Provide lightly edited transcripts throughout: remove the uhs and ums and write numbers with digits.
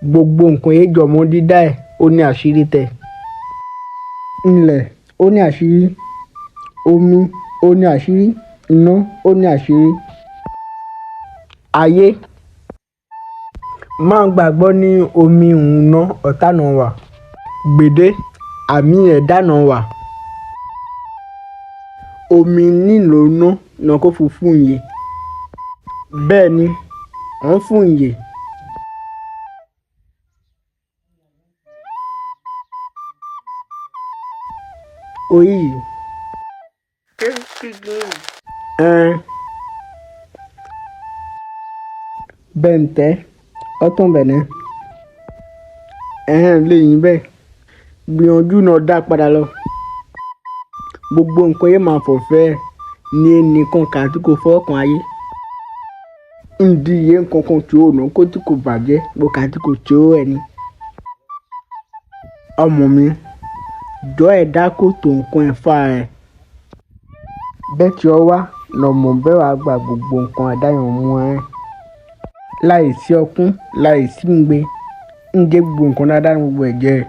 gbogbo nǹkan yìí jọmọ dídá ẹ̀ ó ní àṣírí tẹ̀. Ilẹ̀ ó ní àṣírí, omi ó ní àṣírí, iná ó ní àṣírí. Ayé máa ń gbàgbọ́ ní omi ìhùnà ọ̀tá náà wà, gbèdé àmì ẹ̀dá náà wà. Omi nílò iná náà kó fún ìyè. Bẹ́ẹ̀ ni wọ́n fún ìyè. Oyi yìí. Bẹ́ǹtẹ́ ọ̀tún bẹ̀nẹ́. Lẹ́yìn bẹ́ẹ̀ gbìyànjú náà dá padà lọ. Gbogbo nǹkan yẹn máa fọ̀fẹ́ ní ẹnìkan kà tí kò fọ́ọ̀kan ayé. Ǹdí iye nǹkan kan tí ó nà kó tí kò bàjẹ́ bó kà tí kò tí ó ẹni. Ọmọ mi jọ ẹ̀dá kó tó nǹkan ẹ̀fà ẹ̀. Bẹ́ẹ̀ tí ọ wá lọ́mọ bẹ́ẹ̀ wá gba gbogbo nǹkan ẹ̀dá yẹn mú ẹ. Láìsí ọkún, láìsí ngbe, ń jẹ́ gbogbo nǹkan dáadáa ní gbogbo ẹ̀jẹ̀.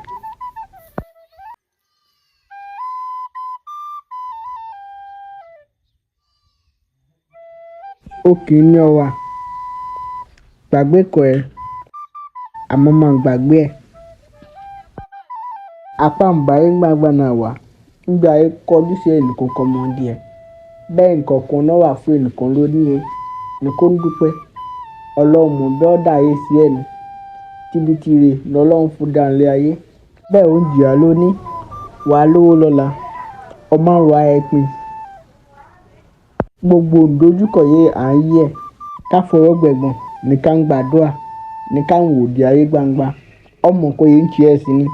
Ó kì í ní ọwà gbàgbé kọ ẹ àmọ́ máa gbàgbé ẹ̀. Apá ń bá yín gbàgbà náà wà nígbà yẹn kọjú sí ẹnìkan kan mọ́ díẹ̀. Bẹ́ẹ̀ nǹkan kan náà wà fún ẹnìkan lórí ẹ nìkan ń dúpẹ́. Ọlọ́run mọ̀ bẹ́ẹ̀ dá ayé sí ẹni tibitire lọ́lọ́run fún dánlé ayé. Bẹ́ẹ̀ ó ń jìyà lónìí wàá lówó lọ́la ọmọ ń ra ẹpin. Gbogbo ìdojúkọ yẹ à ń yẹ ká fọwọ́ gbẹ̀gbọ̀n ní ká ń gbàdúrà ní ká ń wò di ayé gbangba ọmọ kan yìí ń ṣe ẹ̀ sí ni.